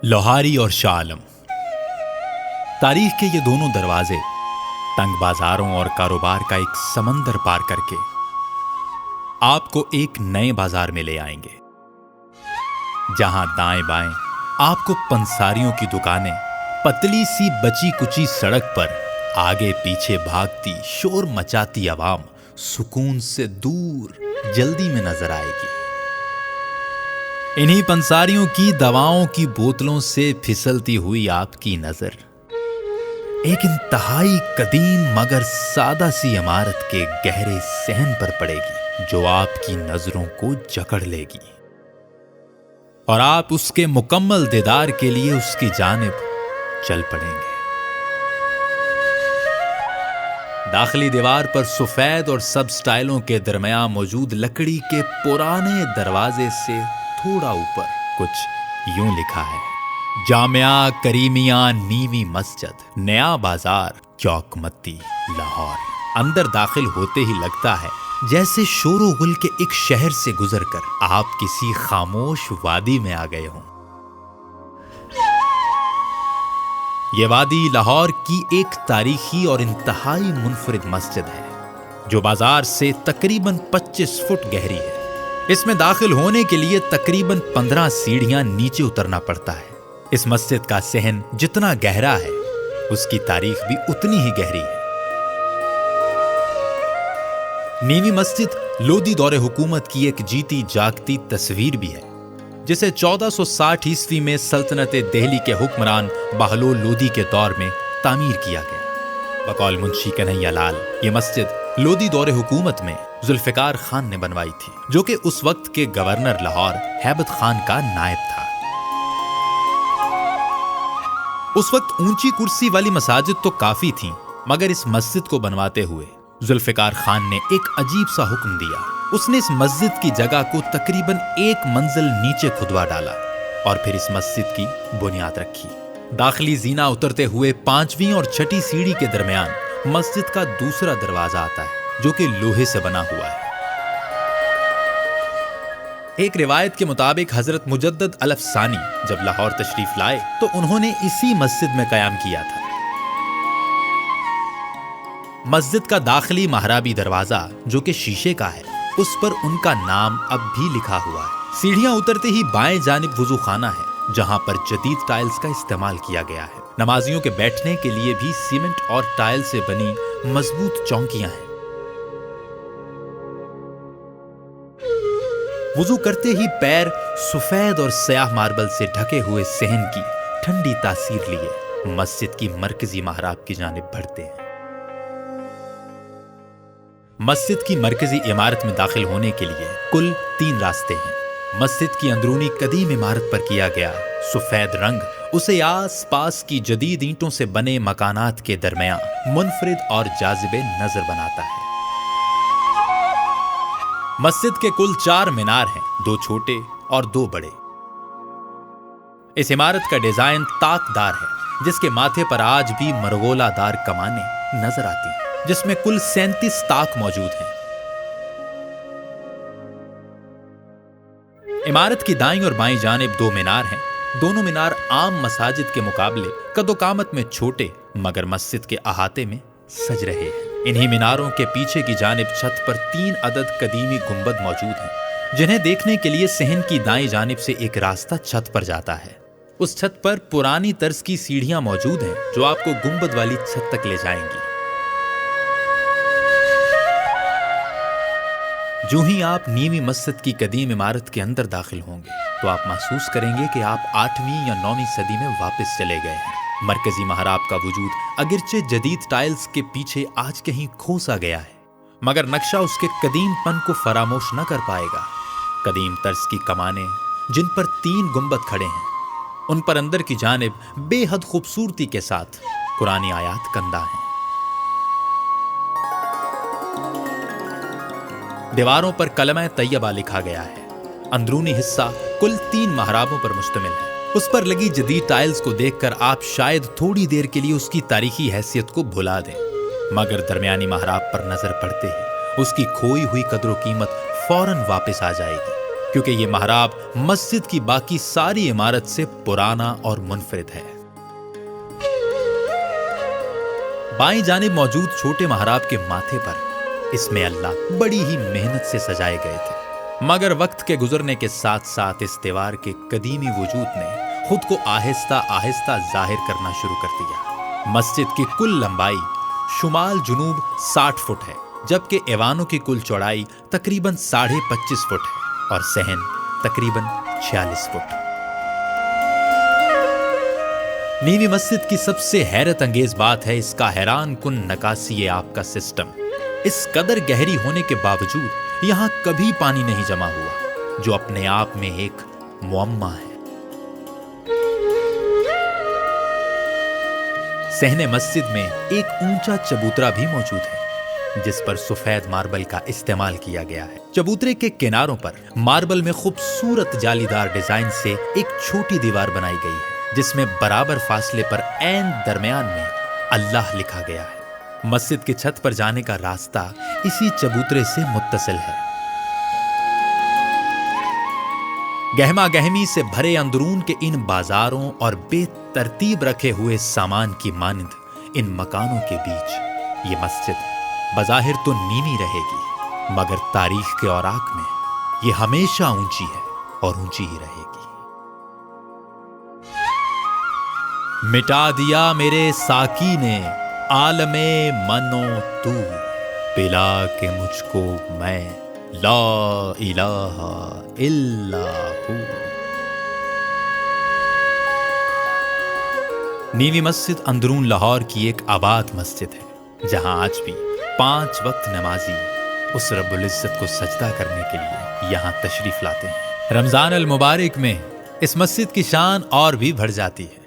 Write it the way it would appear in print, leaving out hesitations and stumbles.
लोहारी और शाह आलम। तारीख के ये दोनों दरवाजे तंग बाजारों और कारोबार का एक समंदर पार करके आपको एक नए बाजार में ले आएंगे, जहां दाएं बाएं आपको पंसारियों की दुकानें पतली सी बची कुची सड़क पर आगे पीछे भागती शोर मचाती आवाम सुकून से दूर जल्दी में नजर आएगी। इन्हीं पंसारियों की दवाओं की बोतलों से फिसलती हुई आपकी नजर एक इंतहाई कदीम मगर सादा सी इमारत के गहरे सहन पर पड़ेगी, जो आपकी नजरों को जकड़ लेगी और आप उसके मुकम्मल दीदार के लिए उसकी जानिब चल पड़ेंगे। दाखिली दीवार पर सफेद और सब स्टाइलों के दरमियान मौजूद लकड़ी के पुराने दरवाजे से थोड़ा ऊपर कुछ यूं लिखा है: जामिया करीमिया नीवी मस्जिद, नया बाजार, चौकमत्ती, लाहौर। अंदर दाखिल होते ही लगता है जैसे शोरो गुल के एक शहर से गुजरकर आप किसी खामोश वादी में आ गए हों। यह वादी लाहौर की एक तारीखी और इंतहाई मुनफरिद मस्जिद है, जो बाजार से तकरीबन 25 फुट गहरी है। इसमें दाखिल होने के लिए तकरीबन 15 सीढ़ियां नीचे उतरना पड़ता है। इस मस्जिद का सहन जितना गहरा है, उसकी तारीख भी उतनी ही गहरी है। नीवी मस्जिद लोदी दौरे हुकूमत की एक जीती जागती तस्वीर भी है, जिसे 1460 ईस्वी में सल्तनत दिल्ली के हुक्मरान बहलोल लोदी के दौर में तामीर किया गया। बकौल मुंशी कन्हैया लाल ये मस्जिद लोदी दौरे हुकूमत में जुल्फिकार खान ने बनवाई थी, जो कि उस वक्त के गवर्नर लाहौर हैबत खान का नायब था। उस वक्त ऊंची कुर्सी वाली मसाजिद तो काफी थीं, मगर इस मस्जिद को बनवाते हुए जुल्फिकार खान ने एक अजीब सा हुक्म दिया। उसने इस मस्जिद की जगह को तकरीबन 1 मंजिल नीचे खुदवा डाला और फिर इस मस्जिद की बुनियाद रखी। दाखिली जीना उतरते हुए 5वीं और 6ठी सीढ़ी के दरमियान मस्जिद का दूसरा दरवाजा आता है, जो कि लोहे से बना हुआ है। एक रिवायत के मुताबिक हजरत मुजद्दद अलफसानी जब लाहौर तशरीफ लाए तो उन्होंने इसी मस्जिद में कयाम किया था। मस्जिद का दाखिली महराबी दरवाजा, जो कि शीशे का है, उस पर उनका नाम अब भी लिखा हुआ है। सीढ़ियां उतरते ही बाएं जानिब वुजू खाना है, जहां पर जदीद टाइल्स का इस्तेमाल किया गया है। नमाजियों के बैठने के लिए भी सीमेंट और टाइल से बनी मजबूत चौकियां हैं। वुजू करते ही पैर सफेद और स्याह मार्बल से ढके हुए सहन की ठंडी तासीर लिए मस्जिद की मरकजी महराब की जानिब बढ़ते हैं। मस्जिद की मरकजी इमारत में दाखिल होने के लिए कुल 3 रास्ते हैं। मस्जिद की अंदरूनी कदीम इमारत पर किया गया सफेद रंग उसे आस पास की जदीद ईंटों से बने मकानात के दरमियान मुनफरिद और जाज़िबे नजर बनाता है। मस्जिद के कुल 4 मीनार हैं, 2 छोटे और 2 बड़े। इस इमारत का डिजाइन ताकदार है, जिसके माथे पर आज भी मरगोलादार कमानें नजर आती हैं, जिसमें कुल 37 ताक मौजूद हैं। इमारत की दाईं और बाईं जानिब 2 मीनार हैं। दोनों मीनार आम मसाजिद के मुकाबले कदोकामत में छोटे मगर मस्जिद के अहाते में सज रहे हैं। इन्हीं मीनारों के पीछे की जानिब छत पर 3 अदद कदीमी गुंबद मौजूद हैं, जिन्हें देखने के लिए सहन की दाईं जानिब से एक रास्ता छत पर जाता है। उस छत पर पुरानी तर्ज की सीढ़ियां मौजूद हैं, जो आपको गुंबद वाली छत तक ले जाएंगी। जो ही आप नीवी मस्जिद की कदीम इमारत के अंदर दाखिल होंगे तो आप महसूस करेंगे कि आप 8वीं या 9वीं सदी में वापस चले गए हैं। मरकजी महराब का वजूद अगरचे जदीद टाइल्स के पीछे आज कहीं खो सा गया है, मगर नक्शा उसके कदीमपन को फरामोश न कर पाएगा। कदीम तर्ज की कमानें जिन पर 3 गुंबद खड़े हैं, उन पर अंदर की जानिब बेहद खूबसूरती के साथ कुरानी आयात कंदा हैं। दीवारों पर कलमा तैयबा लिखा गया है। अंदरूनी हिस्सा कुल 3 महराबों पर मुश्तमिल है। उस पर लगी जदीद टाइल्स को देखकर आप शायद थोड़ी देर के लिए उसकी तारीखी हैसियत को भुला दें, मगर दरमियानी महराब पर नजर पड़ते ही उसकी खोई हुई कदर कीमत फौरन वापस आ जाएगी। کیونکہ یہ محراب مسجد کی باقی ساری عمارت سے پرانا اور منفرد ہے۔ بائیں جانب موجود چھوٹے محراب کے ماتھے پر اسم اللہ بڑی ہی محنت سے سجائے گئے تھے، مگر وقت کے گزرنے کے ساتھ ساتھ اس دیوار کے قدیمی وجود نے خود کو آہستہ آہستہ ظاہر کرنا شروع کر دیا۔ مسجد کی کل لمبائی شمال جنوب 60 فٹ ہے، جبکہ ایوانوں کی کل چوڑائی تقریباً 25.5 فٹ ہے اور صحن تقریباً 46 فٹ۔ نیوی مسجد کی سب سے حیرت انگیز بات ہے اس کا حیران کن نکاسی آب کا سسٹم۔ اس قدر گہری ہونے کے باوجود یہاں کبھی پانی نہیں جمع ہوا، جو اپنے آپ میں ایک معمہ ہے۔ صحن مسجد میں ایک اونچا چبوترا بھی موجود ہے، جس پر سفید ماربل کا استعمال کیا گیا ہے۔ چبوترے کے کناروں پر ماربل میں خوبصورت جالی دار ڈیزائن سے ایک چھوٹی دیوار بنائی گئی ہے، جس میں برابر فاصلے پر عین درمیان میں اللہ لکھا گیا ہے۔ مسجد کی چھت پر جانے کا راستہ اسی چبوترے سے متصل ہے۔ گہما گہمی سے بھرے اندرون کے ان بازاروں اور بے ترتیب رکھے ہوئے سامان کی مانند ان مکانوں کے بیچ یہ مسجد بظاہر تو نیوی رہے گی، مگر تاریخ کے اوراق میں یہ ہمیشہ اونچی ہے اور اونچی ہی رہے گی۔ مٹا دیا میرے ساقی نے عالم من و تو، پلا کے مجھ کو میں لا الہ الا ہو۔ نیوی مسجد اندرون لاہور کی ایک آباد مسجد ہے، جہاں آج بھی 5 وقت نمازی اس رب العزت کو سجدہ کرنے کے لیے یہاں تشریف لاتے ہیں۔ رمضان المبارک میں اس مسجد کی شان اور بھی بڑھ جاتی ہے۔